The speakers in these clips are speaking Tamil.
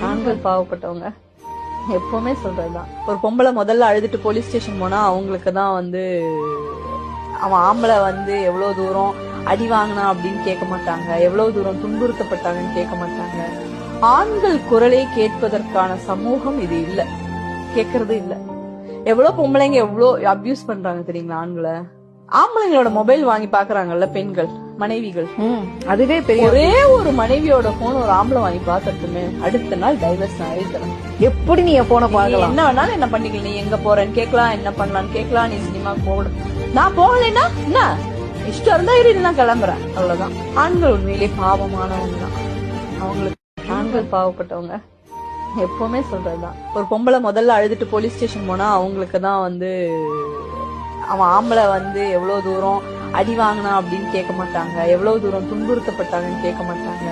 ஆண்கள் பாவப்பட்டவங்க. எப்பவுமே சொல்றதுதான். ஒரு பொம்பளை முதல்ல அழுதுட்டு போலீஸ் ஸ்டேஷன் போனா அவங்களுக்கு தான் அவன் ஆம்பளை எவ்வளவு தூரம் அடி வாங்கினா அப்படின்னு கேட்க மாட்டாங்க, எவ்வளவு தூரம் துன்புறுத்தப்பட்டாங்கன்னு கேட்க மாட்டாங்க. ஆண்கள் குரலை கேட்பதற்கான சமூகம் இது இல்ல, கேக்குறது இல்ல. எவ்வளவு பொம்பளைங்க எவ்வளவு அபியூஸ் பண்றாங்க தெரியுங்களா ஆண்களை. ஆம்பளைங்களோட மொபைல் வாங்கி பாக்குறாங்கல்ல பெண்கள், மனைவிகள். அதுவே பெரிய ஒரே ஒரு மனைவியோட போன் ஒரு ஆம்பளை வாங்கி பாத்துட்டுமே அடுத்த நாள் டைவர்ஸ் ஆயிடுறேன். எப்படி நீ போன பாக்கலாம், என்ன வேணாலும் என்ன பண்ணிக்கலாம், நீ எங்க போறேன்னு கேட்கலாம், என்ன பண்ணலான்னு கேட்கலாம், நீ சினிமா போகணும், நான் போகலைன்னா என்ன இஷ்டம் இருந்தா இரு, நான் கிளம்புறேன், அவ்வளவுதான். ஆண்கள் உண்மையிலே பாவமானவங்க தான். அவங்களுக்கு ஆண்கள் பாவப்பட்டவங்க. எப்பவுமே சொல்றதுதான். ஒரு பொம்பளை முதல்ல அழுதுட்டு போலீஸ் ஸ்டேஷன் போனா அவங்களுக்கு தான் அவன் ஆம்பளை எவ்வளவு தூரம் அடி வாங்கினா அப்படின்னு கேட்க மாட்டாங்க, எவ்வளவு தூரம் துன்புறுத்தப்பட்டாங்கன்னு கேட்க மாட்டாங்க.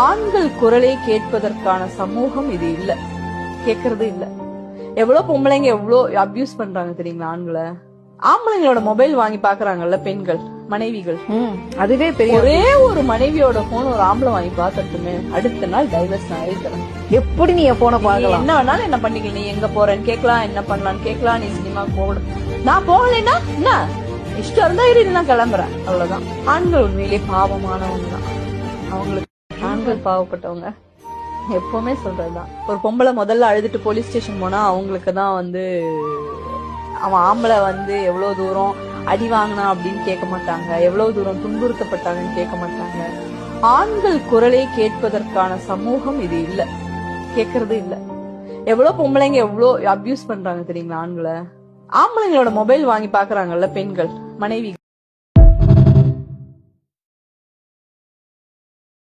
ஆண்கள் குரலை கேட்பதற்கான சமூகம் இது இல்ல, கேக்குறது இல்ல. எவ்வளவு பொம்பளைங்க எவ்வளவு அபியூஸ் பண்றாங்க தெரியுங்களா ஆண்களை. ஆம்பளைங்களோட மொபைல் வாங்கி பாக்குறாங்கல்ல பெண்கள், மனைவிகள். அதுவே பெரிய ஒரே ஒரு மனைவியோட போன் ஒரு ஆம்பளை வாங்கி பாத்துட்டுமே அடுத்த நாள் டைவர்ஸ் ஆயிடுறேன். எப்படி நீ போன பாக்கலாம், என்ன வேணாலும் என்ன பண்ணிக்கலாம், நீ எங்க போறேன்னு கேட்கலாம், என்ன பண்ணலான்னு கேட்கலாம், நீ சினிமா போகணும், நான் போகலைன்னா என்ன இஷ்டம் இருந்தா இரு, நான் கிளம்புறேன், அவ்வளவுதான். ஆண்கள் உண்மையிலே பாவமானவங்க தான். அவங்களுக்கு ஆண்கள் பாவப்பட்டவங்க. எப்பவுமே சொல்றதுதான். ஒரு பொம்பளை முதல்ல அழுதுட்டு போலீஸ் ஸ்டேஷன் போனா அவங்களுக்கு தான் அவன் ஆம்பளை எவ்வளவு தூரம் அடி வாங்கினா அப்படின்னு கேட்க மாட்டாங்க, எவ்வளவு தூரம் துன்புறுத்தப்பட்டாங்கன்னு கேட்க மாட்டாங்க. ஆண்கள் குரலை கேட்பதற்கான சமூகம் இது இல்ல, கேக்குறது இல்ல. எவ்வளவு பொம்பளைங்க எவ்வளவு அபியூஸ் பண்றாங்க தெரியுங்களா ஆண்களை. ஆம்பளைங்களோட மொபைல் வாங்கி பாக்குறாங்கல்ல பெண்கள், மனைவி.